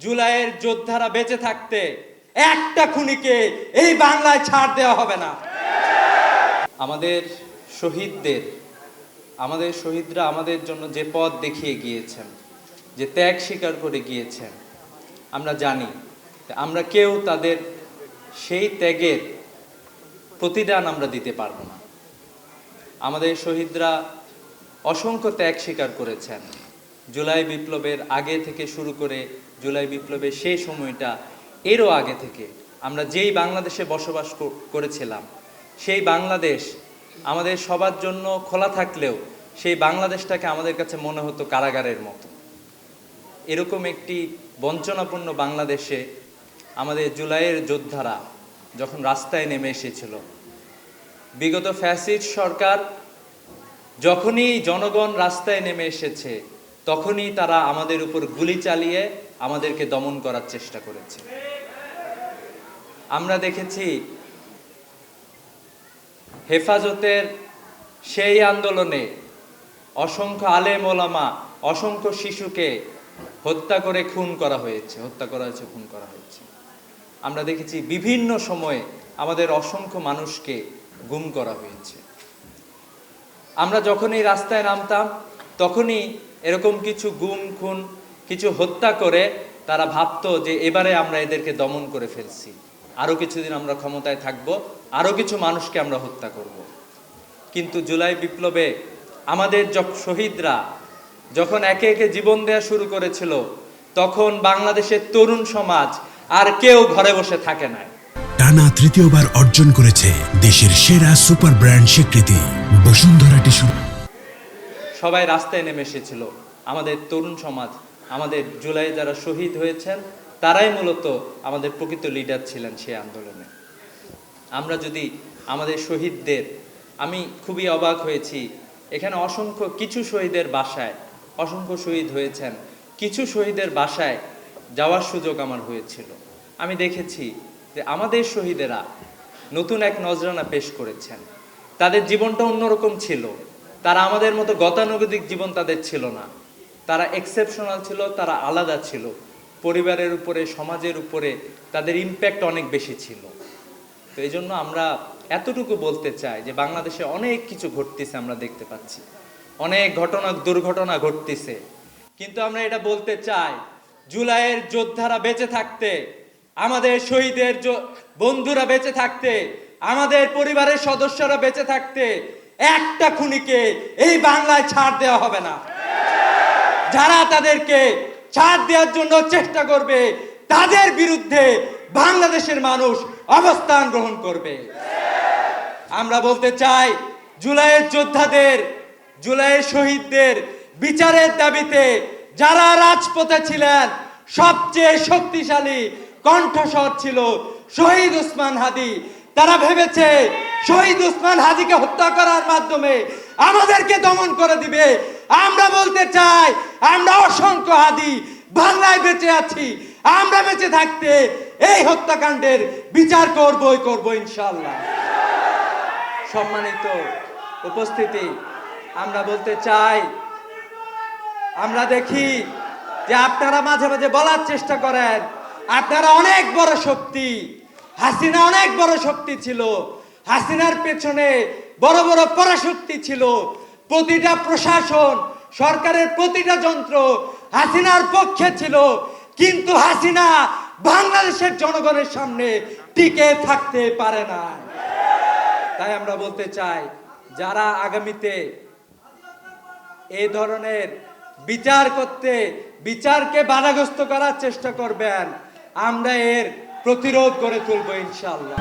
জুলাইয়ের যোদ্ধারা বেঁচে থাকতে একটা খুনিকে এই বাংলায় ছাড় দেওয়া হবে না। আমাদের শহীদরা আমাদের জন্য যে পথ দেখিয়ে গিয়েছেন, যে ত্যাগ স্বীকার করে গিয়েছেন, আমরা জানি আমরা কেউ তাদের সেই ত্যাগের প্রতিদান আমরা দিতে পারবো না। আমাদের শহীদরা অসংখ্য ত্যাগ স্বীকার করেছেন। জুলাই বিপ্লবের আগে থেকে শুরু করে জুলাই বিপ্লবের সেই সময়টা, এরও আগে থেকে আমরা যেই বাংলাদেশে বসবাস করেছিলাম, সেই বাংলাদেশ আমাদের সবার জন্য খোলা থাকলেও সেই বাংলাদেশটাকে আমাদের কাছে মনে হতো কারাগারের মতো। এরকম একটি বঞ্চনাপূর্ণ বাংলাদেশে আমাদের জুলাইয়ের যোদ্ধারা যখন রাস্তায় নেমে এসেছিল, বিগত ফ্যাসিস্ট সরকার যখনই জনগণ রাস্তায় নেমে এসেছে তখনই তারা আমাদের উপর গুলি চালিয়ে আমাদেরকে দমন করার চেষ্টা করেছে। আমরা দেখেছি হেফাজতের সেই আন্দোলনে অসংখ্য আলেম ওলামা, অসংখ্য শিশুকে হত্যা করা হয়েছে। আমরা দেখেছি বিভিন্ন সময়ে আমাদের অসংখ্য মানুষকে গুম করা হয়েছে। আমরা যখনই রাস্তায় নামতাম তখনই এরকম কিছু গুম খুন, কিছু হত্যা করে তারা ভাবতো যে এবারে আমরা এদেরকে দমন করে ফেলছি, আরো কিছুদিন আমরা ক্ষমতায় থাকব, আরো কিছু মানুষকে আমরা হত্যা করব। কিন্তু জুলাই বিপ্লবে আমাদের শহীদরা যখন একে একে জীবন দেওয়া শুরু করেছিল, তখন বাংলাদেশের তরুণ সমাজ আর কেউ ঘরে বসে থাকে না। টানা তৃতীয়বার অর্জন করেছে দেশের সেরা সুপার ব্র্যান্ড স্বীকৃতি বসুন্ধরা টিস্যু। সবাই রাস্তায় নেমে এসেছিল। আমাদের তরুণ সমাজ, আমাদের জুলাই যারা শহীদ হয়েছেন, তারাই মূলত আমাদের প্রকৃত লিডার ছিলেন সেই আন্দোলনে। আমরা যদি আমাদের শহীদদের, আমি খুবই অবাক হয়েছি, এখানে অসংখ্য কিছু শহীদের বাসায়, অসংখ্য শহীদ হয়েছেন, কিছু শহীদের বাসায় যাওয়ার সুযোগ আমার হয়েছিল। আমি দেখেছি যে আমাদের শহীদেরা নতুন এক নজরানা পেশ করেছেন। তাদের জীবনটা অন্যরকম ছিল। তারা আমাদের মতো গতানুগতিক জীবন তাদের ছিল না। তারা এক্সেপশনাল ছিল, তারা আলাদা ছিল। পরিবারের উপরে, সমাজের উপরে তাদের ইম্প্যাক্ট অনেক বেশি ছিল। তো এই জন্য আমরা এতটুকু বলতে চাই যে বাংলাদেশে অনেক কিছু ঘটতেছে, আমরা দেখতে পাচ্ছি অনেক দুর্ঘটনা ঘটতেছে, কিন্তু আমরা এটা বলতে চাই, জুলাইয়ের যোদ্ধারা বেঁচে থাকতে, আমাদের শহীদের বন্ধুরা বেঁচে থাকতে, আমাদের পরিবারের সদস্যরা বেঁচে থাকতে একটা খুনিকে এই বাংলায় ছাড় দেওয়া হবে না। যারা তাদেরকে ছাড় দেওয়ার জন্য চেষ্টা করবে তাদের বিরুদ্ধে বাংলাদেশের মানুষ অবস্থান গ্রহণ করবে। আমরা বলতে চাই, জুলাইয়ের যোদ্ধাদের, জুলাইয়ের শহীদদের বিচারের দাবিতে যারা রাজপথে ছিলেন, সবচেয়ে শক্তিশালী কণ্ঠস্বর ছিল শহীদ ওসমান হাদি। তারা ভেবেছে শহীদ ওসমান হাদিকে হত্যা করার মাধ্যমে আমাদেরকে দমন করে দিবে। আমরা বলতে চাই, আমরা অসংখ্য হাদি বাংলায় বেঁচে আছি। আমরা বেঁচে থাকতে এই হত্যাকাণ্ডের বিচার করব ইনশাআল্লাহ। সম্মানিত উপস্থিতি, আমরা বলতে চাই, আমরা দেখি যে আপনারা মাঝে মাঝে বলার চেষ্টা করেন আপনারা অনেক বড় শক্তি, হাসিনা অনেক বড় শক্তি ছিল, হাসিনার পেছনে বড় বড় পরাশক্তি ছিল, প্রতিটা প্রশাসন, সরকারের প্রতিটা যন্ত্র হাসিনার পক্ষে ছিল, কিন্তু হাসিনা বাংলাদেশের জনগণের সামনে টিকে থাকতে পারে না। তাই আমরা বলতে চাই, যারা আগামীতে এই ধরনের বিচার করতে, বিচারকে বাধাগ্রস্ত করার চেষ্টা করবেন, আমরা এর প্রতিরোধ করে তুলব ইনশাআল্লাহ।